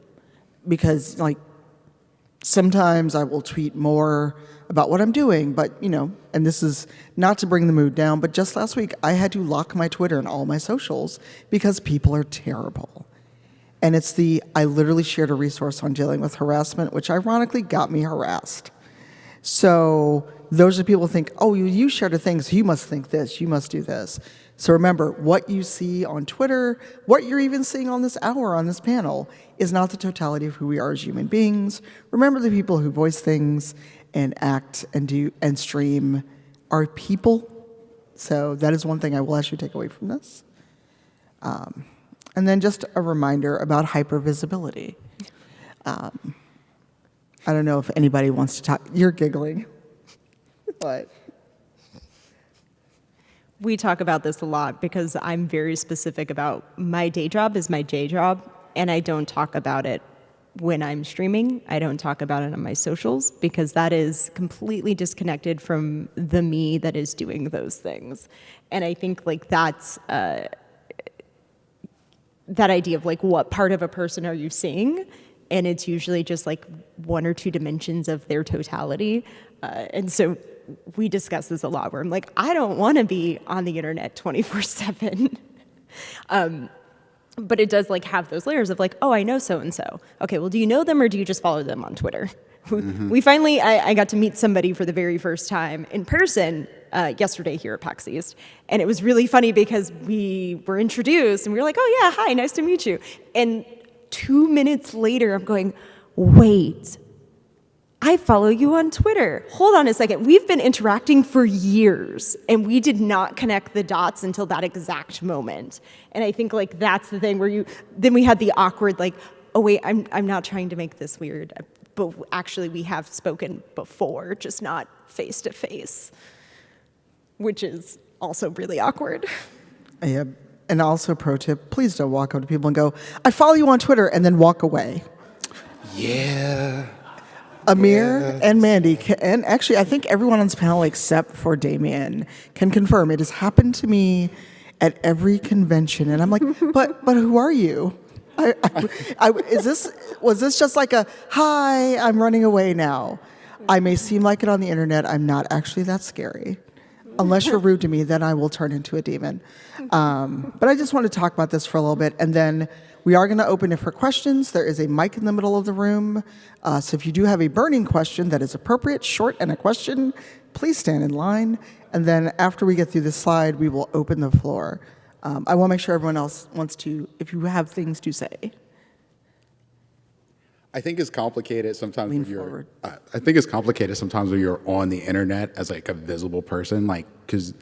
because, like, sometimes I will tweet more about what I'm doing, but, you know, and this is not to bring the mood down, but just last week I had to lock my Twitter and all my socials because people are terrible. And I literally shared a resource on dealing with harassment, which ironically got me harassed. So those are people who think, oh, you shared a thing, so you must think this, you must do this. So remember, what you see on Twitter, what you're even seeing on this hour on this panel, is not the totality of who we are as human beings. Remember, the people who voice things and act and do and stream are people. So that is one thing I will actually take away from this. And then just a reminder about hypervisibility. I don't know if anybody wants to talk. You're giggling. What?
We talk about this a lot because I'm very specific about my day job is my day job, and I don't talk about it when I'm streaming. I don't talk about it on my socials because that is completely disconnected from the me that is doing those things. And I think like that's that idea of like what part of a person are you seeing, and it's usually just like one or two dimensions of their totality. And so we discuss this a lot where I'm like, I don't want to be on the internet 24/7. But it does like have those layers of like, oh, I know so-and-so. Okay, well, do you know them or do you just follow them on Twitter? We finally, I got to meet somebody for the very first time in person yesterday here at PAX East. And it was really funny because we were introduced and we were like, oh yeah, hi, nice to meet you. And 2 minutes later, I'm going, wait, I follow you on Twitter. Hold on a second. We've been interacting for years, and we did not connect the dots until that exact moment. And I think like that's the thing where then we had the awkward like, oh wait, I'm not trying to make this weird, but actually we have spoken before, just not face to face, which is also really awkward.
Yeah. And also, pro tip, please don't walk up to people and go, I follow you on Twitter, and then walk away.
Yeah.
Amir and Mandy, and actually I think everyone on this panel except for Damien can confirm it has happened to me at every convention, and I'm like, but who are you? Was this just like a hi? I'm running away now. I may seem like it on the internet. I'm not actually that scary. Unless you're rude to me, then I will turn into a demon. But I just want to talk about this for a little bit, and then we are going to open it for questions. There is a mic in the middle of the room. So if you do have a burning question that is appropriate, short, and a question, please stand in line. And then after we get through this slide, we will open the floor. I want to make sure everyone else wants to, if you have things to say.
I think it's complicated sometimes
Lean
when you're.
forward.
I think it's complicated sometimes when you're on the internet as like a visible person, like because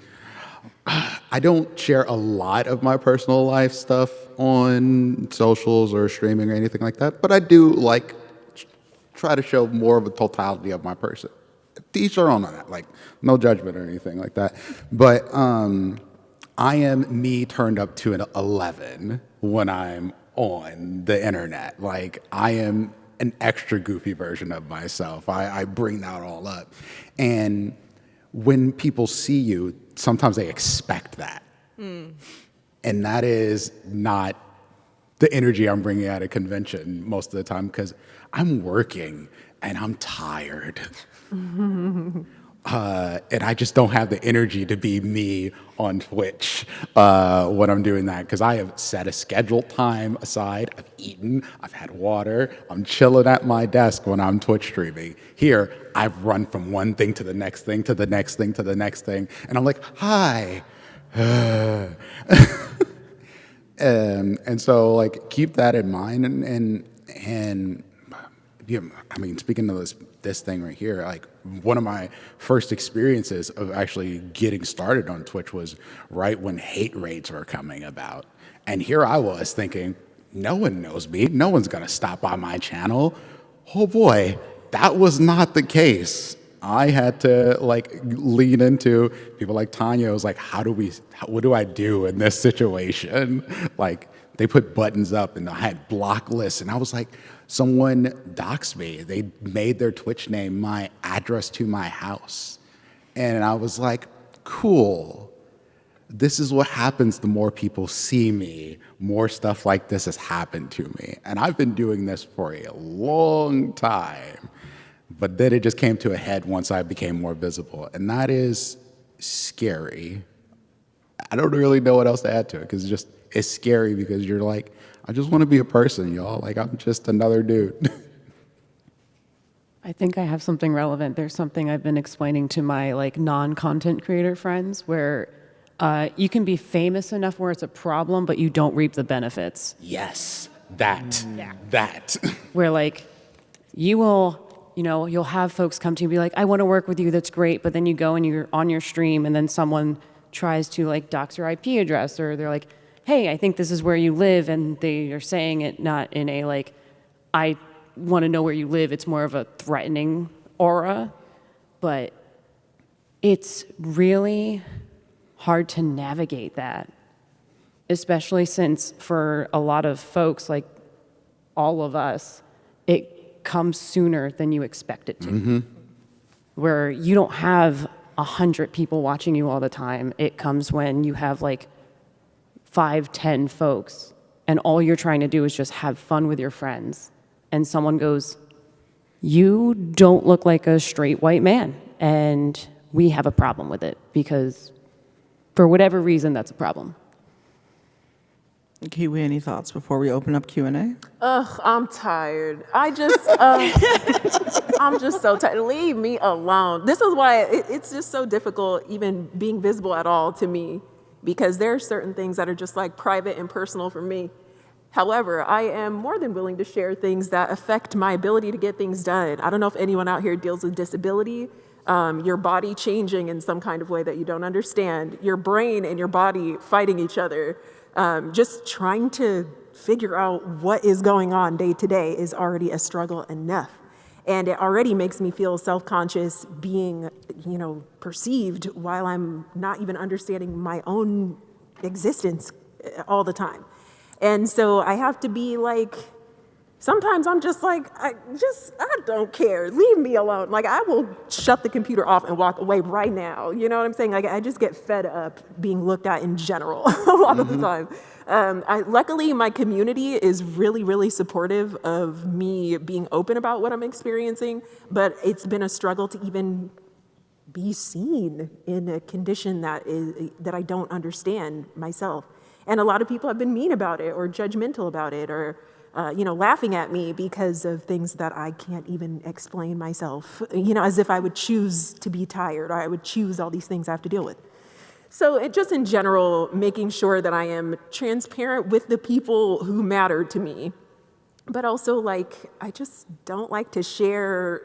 I don't share a lot of my personal life stuff on socials or streaming or anything like that, but I do like try to show more of a totality of my person. Each their own on that, like no judgment or anything like that. But I am me turned up to an 11 when I'm on the internet. Like I am an extra goofy version of myself. I bring that all up. And when people see you, sometimes they expect that. And that is not the energy I'm bringing at a convention most of the time because I'm working and I'm tired. And I just don't have the energy to be me on Twitch when I'm doing that because I have set a scheduled time aside. I've eaten, I've had water, I'm chilling at my desk when I'm Twitch streaming. Here, I've run from one thing to the next thing to the next thing to the next thing, and I'm like, hi. And so like keep that in mind and yeah, I mean, speaking of this thing right here, like one of my first experiences of actually getting started on Twitch was right when hate raids were coming about. And here I was thinking, no one knows me. No one's going to stop by my channel. Oh boy, that was not the case. I had to like lean into people like Tanya was like, what do I do in this situation? Like they put buttons up and I had block lists. And I was like, someone doxed me. They made their Twitch name my address to my house. And I was like, cool. This is what happens the more people see me. More stuff like this has happened to me. And I've been doing this for a long time. But then it just came to a head once I became more visible. And that is scary. I don't really know what else to add to it because it's scary because you're like, I just want to be a person, y'all. Like, I'm just another dude.
I think I have something relevant. There's something I've been explaining to my like non-content creator friends where you can be famous enough where it's a problem, but you don't reap the benefits.
Yes, that.
Where like you will, you'll have folks come to you and be like, I want to work with you, that's great. But then you go and you're on your stream and then someone tries to like dox your IP address, or they're like, hey, I think this is where you live. And they are saying it not in a like, I want to know where you live. It's more of a threatening aura. But it's really hard to navigate that, especially since for a lot of folks, like all of us, it comes sooner than you expect it to. Where you don't have 100 people watching you all the time. It comes when you have like 5, 10 folks, and all you're trying to do is just have fun with your friends. And someone goes, you don't look like a straight white man, and we have a problem with it because for whatever reason, that's a problem.
Kiwi, any thoughts before we open up Q&A?
Ugh, I'm tired. I'm just so tired. Leave me alone. This is why it's just so difficult even being visible at all to me, because there are certain things that are just like private and personal for me. However, I am more than willing to share things that affect my ability to get things done. I don't know if anyone out here deals with disability, your body changing in some kind of way that you don't understand, your brain and your body fighting each other. Just trying to figure out what is going on day to day is already a struggle enough. And it already makes me feel self-conscious being, perceived while I'm not even understanding my own existence all the time. And so I have to be like, sometimes I'm just like, I don't care. Leave me alone. Like, I will shut the computer off and walk away right now. You know what I'm saying? Like, I just get fed up being looked at in general a lot of the time. Luckily, my community is really, really supportive of me being open about what I'm experiencing, but it's been a struggle to even be seen in a condition that I don't understand myself. And a lot of people have been mean about it or judgmental about it or laughing at me because of things that I can't even explain myself, as if I would choose to be tired or I would choose all these things I have to deal with. So it just in general, making sure that I am transparent with the people who matter to me, but also I just don't like to share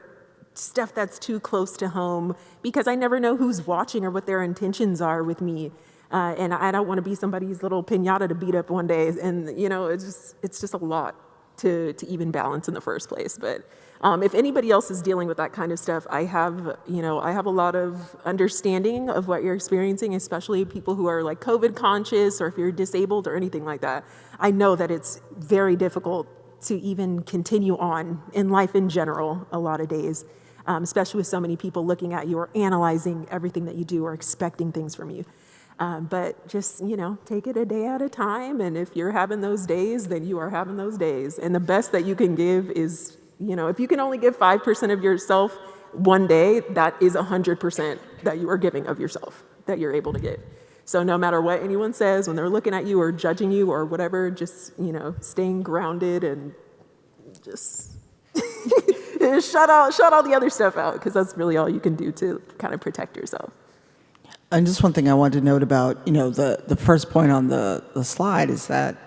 stuff that's too close to home because I never know who's watching or what their intentions are with me. And I don't want to be somebody's little piñata to beat up one day. And, it's just a lot to even balance in the first place. But if anybody else is dealing with that kind of stuff, I have a lot of understanding of what you're experiencing, especially people who are like COVID conscious or if you're disabled or anything like that. I know that it's very difficult to even continue on in life in general a lot of days, especially with so many people looking at you or analyzing everything that you do or expecting things from you. But just, take it a day at a time. And if you're having those days, then you are having those days. And the best that you can give is, if you can only give 5% of yourself one day, that is 100% that you are giving of yourself, that you're able to give. So no matter what anyone says when they're looking at you or judging you or whatever, just, staying grounded and just shut all the other stuff out, because that's really all you can do to kind of protect yourself.
And just one thing I wanted to note about, the first point on the slide is that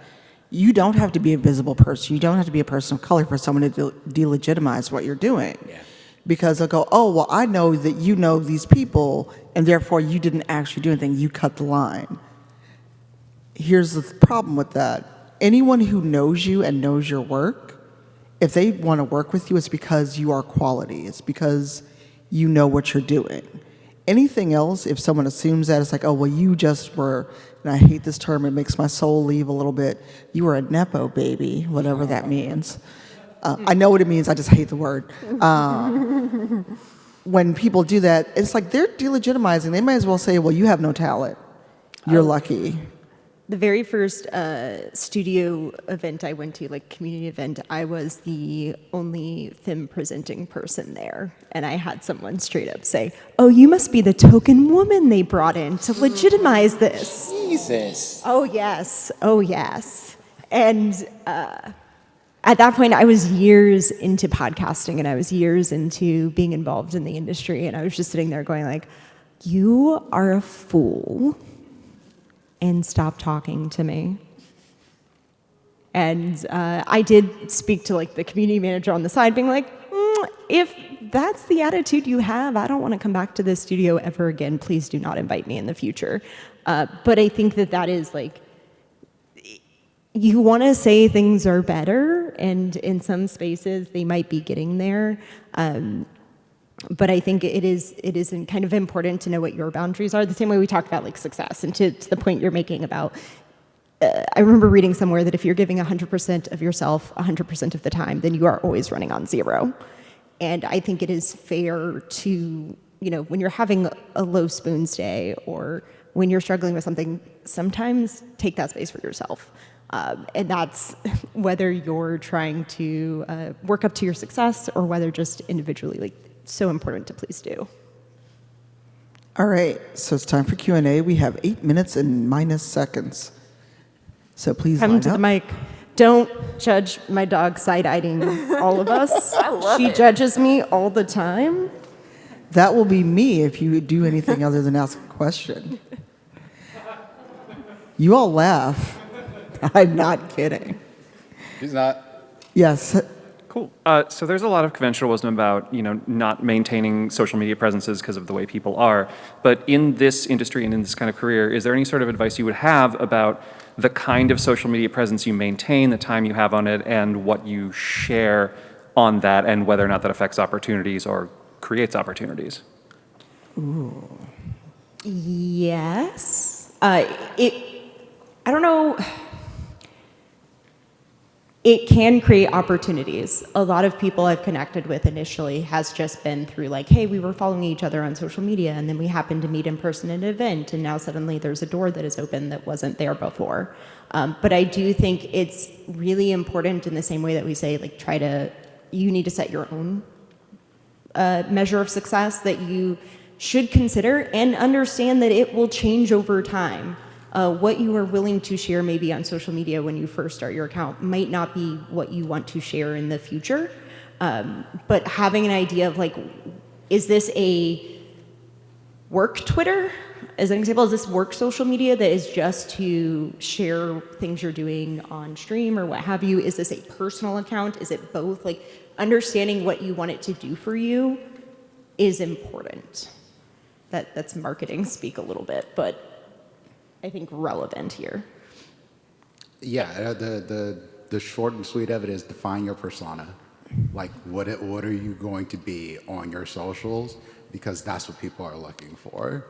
you don't have to be a visible person. You don't have to be a person of color for someone to delegitimize what you're doing. Yeah. Because they'll go, oh, well, I know that you know these people, and therefore you didn't actually do anything. You cut the line. Here's the problem with that. Anyone who knows you and knows your work, if they want to work with you, it's because you are quality. It's because you know what you're doing. anything else, if someone assumes that, it's like, oh, well, you just were, and I hate this term, it makes my soul leave a little bit, you were a Nepo baby, whatever that means. I know what it means, I just hate the word. When people do that, it's like they're delegitimizing. They might as well say, well, you have no talent. You're lucky.
The very first studio event I went to, like community event, I was the only femme presenting person there. And I had someone straight up say, oh, you must be the token woman they brought in to legitimize this.
Jesus.
Oh, yes. Oh, yes. And at that point, I was years into podcasting and I was years into being involved in the industry. And I was just sitting there going like, you are a fool. And stop talking to me. And I did speak to like the community manager on the side, being like, if that's the attitude you have, I don't want to come back to this studio ever again. Please do not invite me in the future. But I think that is like, you want to say things are better, and in some spaces they might be getting there. But I think it is kind of important to know what your boundaries are, the same way we talk about like success, and to the point you're making about, I remember reading somewhere that if you're giving 100% of yourself 100% of the time, then you are always running on zero. And I think it is fair to, when you're having a low spoons day or when you're struggling with something, sometimes take that space for yourself. And that's whether you're trying to work up to your success or whether just individually, like, so important to please do.
All right, so it's time for Q&A. We have 8 minutes and minus seconds. So please
Come
line
to
up.
the mic. Don't judge my dog side-eyeing all of us.
I love
she
it.
judges me all the time.
That will be me if you do anything other than ask a question. You all laugh. I'm not kidding.
He's not.
Yes.
Cool. So there's a lot of conventional wisdom about, not maintaining social media presences because of the way people are. But in this industry and in this kind of career, is there any sort of advice you would have about the kind of social media presence you maintain, the time you have on it, and what you share on that, and whether or not that affects opportunities or creates opportunities?
Ooh.
Yes. I don't know. It can create opportunities. A lot of people I've connected with initially has just been through like, hey, we were following each other on social media and then we happened to meet in person at an event and now suddenly there's a door that is open that wasn't there before. But I do think it's really important in the same way that we say, like, you need to set your own measure of success that you should consider and understand that it will change over time. What you are willing to share maybe on social media when you first start your account might not be what you want to share in the future. But having an idea of like, is this a work Twitter? As an example, is this work social media that is just to share things you're doing on stream or what have you? Is this a personal account? Is it both? Like, understanding what you want it to do for you is important. That's marketing speak a little bit, but I think relevant here.
Yeah, the short and sweet of it is define your persona. Like, what are you going to be on your socials? Because that's what people are looking for.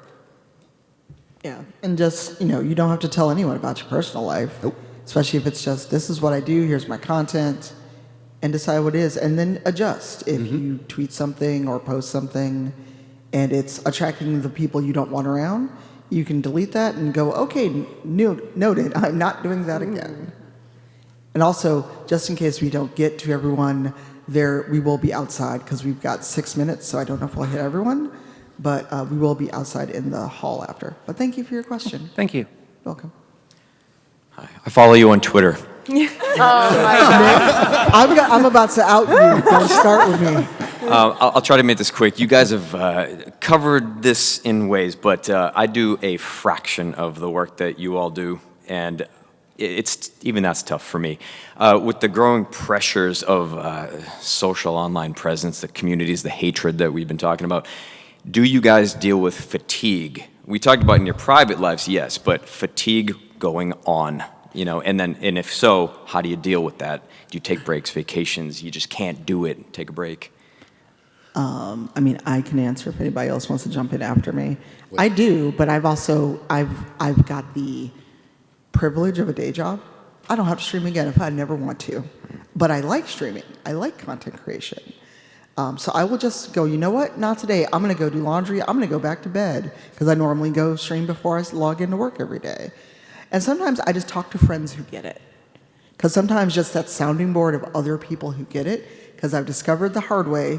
Yeah, and just, you don't have to tell anyone about your personal life.
Nope.
Especially if it's just, this is what I do, here's my content, and decide what it is, and then adjust. If you tweet something or post something and it's attracting the people you don't want around, you can delete that and go, okay, noted, I'm not doing that again. And also, just in case we don't get to everyone, we will be outside because we've got 6 minutes, so I don't know if we'll hit everyone, but we will be outside in the hall after. But thank you for your question.
Thank you.
Welcome.
Hi. I follow you on Twitter.
I'm about to out you. Don't start with me.
I'll try to make this quick. You guys have covered this in ways, but I do a fraction of the work that you all do, and even that's tough for me. With the growing pressures of social online presence, the communities, the hatred that we've been talking about, do you guys deal with fatigue? We talked about in your private lives, yes, but fatigue going on, and if so, how do you deal with that? Do you take breaks, vacations? You just can't do it. Take a break.
I mean, I can answer if anybody else wants to jump in after me. I do, but I've got the privilege of a day job. I don't have to stream again if I never want to, but I like streaming. I like content creation. So I will just go, you know what? Not today. I'm going to go do laundry. I'm going to go back to bed because I normally go stream before I log into work every day. And sometimes I just talk to friends who get it. Because sometimes just that sounding board of other people who get it, because I've discovered the hard way,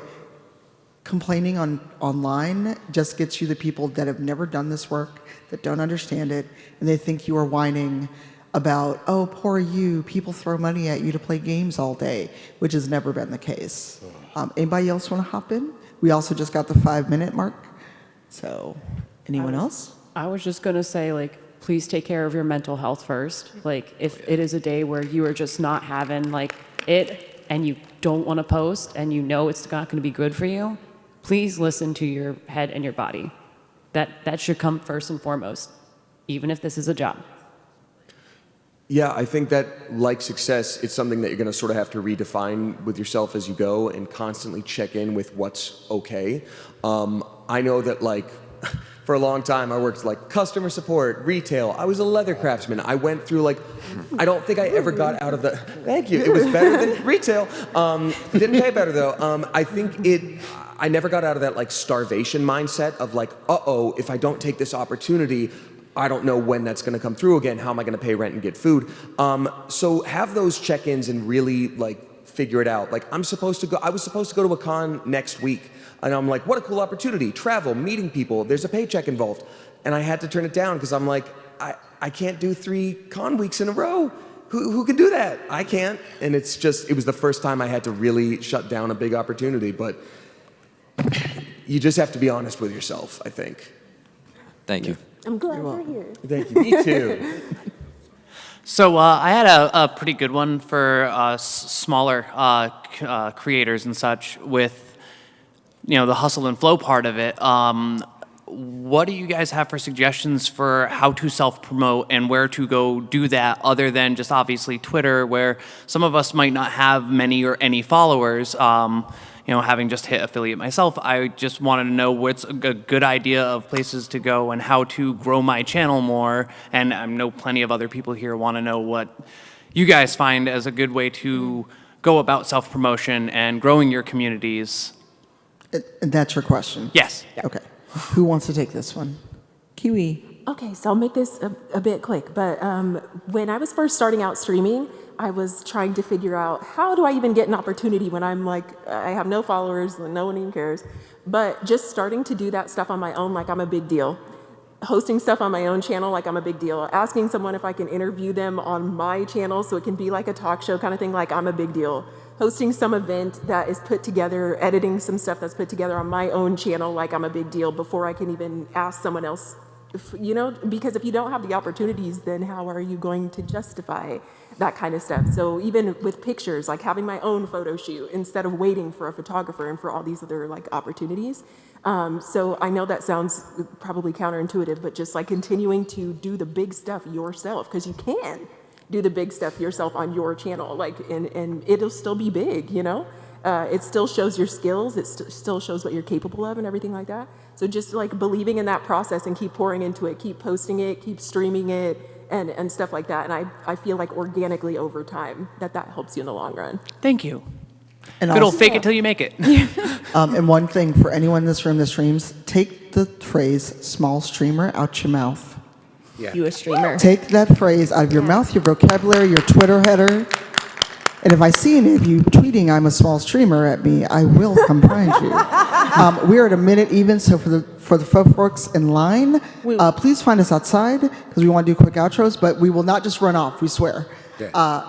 complaining online just gets you the people that have never done this work, that don't understand it, and they think you are whining about, oh, poor you, people throw money at you to play games all day, which has never been the case. Anybody else want to hop in? We also just got the 5-minute mark. So, anyone else?
I was just going to say, like, please take care of your mental health first. Like, if it is a day where you are just not having, like, it and you don't want to post and you know it's not going to be good for you, please listen to your head and your body. That should come first and foremost, even if this is a job.
Yeah, I think that, like success, it's something that you're going to sort of have to redefine with yourself as you go and constantly check in with what's okay. I know that, like, for a long time, I worked like customer support, retail. I was a leather craftsman. I went through like, I don't think I ever got out of the, thank you. It was better than retail. Didn't pay better though. I think I never got out of that like starvation mindset of like, uh-oh, if I don't take this opportunity, I don't know when that's going to come through again. How am I going to pay rent and get food? So have those check-ins and really like figure it out. Like I was supposed to go to a con next week. And I'm like, what a cool opportunity. Travel, meeting people, there's a paycheck involved. And I had to turn it down because I'm like, I can't do 3 con weeks in a row. Who can do that? I can't. And it was the first time I had to really shut down a big opportunity. But you just have to be honest with yourself, I think.
Thank you.
I'm glad you're here.
Thank you. Me too.
So I had a pretty good one for smaller creators and such with, you know, the hustle and flow part of it. What do you guys have for suggestions for how to self-promote and where to go do that other than just obviously Twitter, where some of us might not have many or any followers? You know, having just hit affiliate myself, I just wanted to know what's a good idea of places to go and how to grow my channel more. And I know plenty of other people here want to know what you guys find as a good way to go about self-promotion and growing your communities.
That's your question?
Yes.
Okay. Who wants to take this one? Kiwi.
Okay, so I'll make this a bit quick, but when I was first starting out streaming, I was trying to figure out how do I even get an opportunity when I'm like, I have no followers, no one even cares. But just starting to do that stuff on my own, like I'm a big deal. Hosting stuff on my own channel, like I'm a big deal. Asking someone if I can interview them on my channel so it can be like a talk show kind of thing, like I'm a big deal. Hosting some event that is put together, editing some stuff that's put together on my own channel, like I'm a big deal before I can even ask someone else, you know, because if you don't have the opportunities, then how are you going to justify that kind of stuff? So even with pictures, like having my own photo shoot instead of waiting for a photographer and for all these other like opportunities. So I know that sounds probably counterintuitive, but just like continuing to do the big stuff yourself, because you can do the big stuff yourself on your channel, like, and it'll still be big, you know? It still shows your skills, it still shows what you're capable of and everything like that. So just like believing in that process and keep pouring into it, keep posting it, keep streaming it, and stuff like that. And I feel like organically over time that helps you in the long run.
Thank you.
And
Good old
also,
fake it till you make it.
and one thing for anyone in this room that streams, take the phrase small streamer out your mouth.
Yeah.
You a streamer.
Take that phrase out of your mouth, your vocabulary, your Twitter header. And if I see any of you tweeting I'm a small streamer at me, I will come find you. We're at a minute even, so for the folks in line, please find us outside because we want to do quick outros, but we will not just run off, we swear.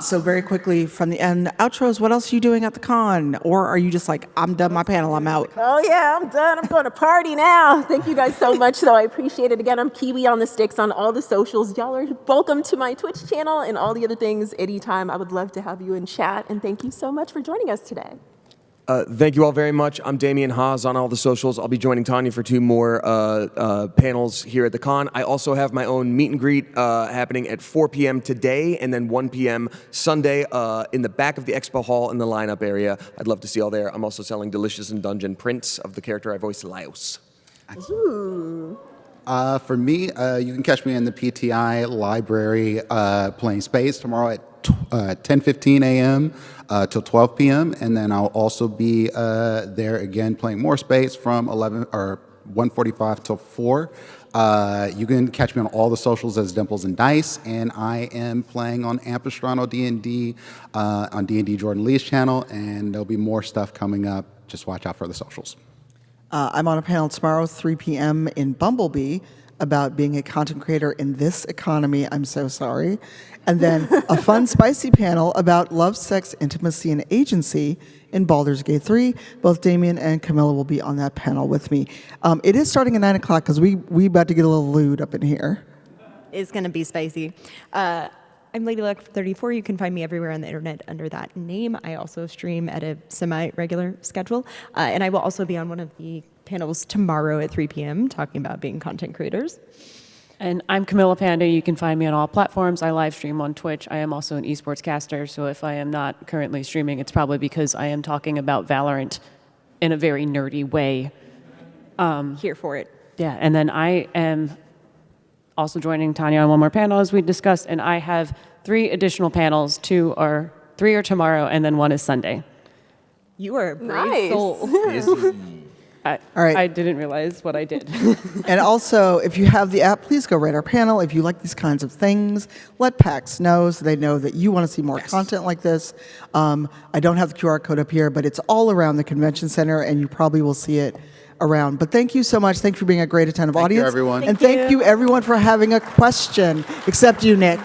So very quickly from the end, outros, what else are you doing at the con? Or are you just like, I'm done my panel, I'm out?
Oh yeah, I'm done. I'm going to party now. Thank you guys so much, though. I appreciate it. Again, I'm KiwiOnTheSticks on all the socials. Y'all are welcome to my Twitch channel and all the other things anytime. I would love to have you in chat. And thank you so much for joining us today.
Thank you all very much. I'm Damian Haas on all the socials. I'll be joining Tanya for 2 more panels here at the con. I also have my own meet and greet happening at 4 p.m. today and then 1 p.m. Sunday in the back of the expo hall in the lineup area. I'd love to see you all there. I'm also selling Delicious and Dungeon prints of the character I voice, Laos.
Ooh.
For me, you can catch me in the PTI library playing Spades tomorrow at 10:15 a.m. Till 12 p.m. And then I'll also be there again playing more Spades from 1:45 till 4. You can catch me on all the socials as Dimplesndice, and I am playing on Ampistrano D&D on D&D Jordan Lee's channel, and there'll be more stuff coming up. Just watch out for the socials.
I'm on a panel tomorrow, 3 p.m. in Bumblebee, about being a content creator in this economy. I'm so sorry. And then a fun, spicy panel about love, sex, intimacy, and agency in Baldur's Gate 3. Both Damien and Camilla will be on that panel with me. It is starting at 9 o'clock because we about to get a little lewd up in here.
It's going to be spicy. I'm Lady Luck 34. You can find me everywhere on the internet under that name. I also stream at a semi-regular schedule. And I will also be on one of the panels tomorrow at 3 p.m. talking about being content creators.
And I'm CamillaPanda. You can find me on all platforms. I live stream on Twitch. I am also an esports caster, so if I am not currently streaming, it's probably because I am talking about Valorant in a very nerdy way.
Here for it.
Yeah, and then I am also joining Tanya on one more panel, as we discussed, and I have 3 additional panels. 3 are tomorrow, and then 1 is Sunday.
You are a brave
Nice.
soul.
All right.
I didn't realize what I did.
And also, if you have the app, please go rate our panel. If you like these kinds of things, let PAX know so they know that you want to see more content like this. I don't have the QR code up here, but it's all around the convention center, and you probably will see it around. But thank you so much. Thank you for being a great attentive
Thank you,
audience.
everyone.
And thank you, everyone, for having a question, except you, Nick.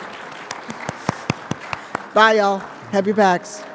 Bye, y'all. Happy PAX.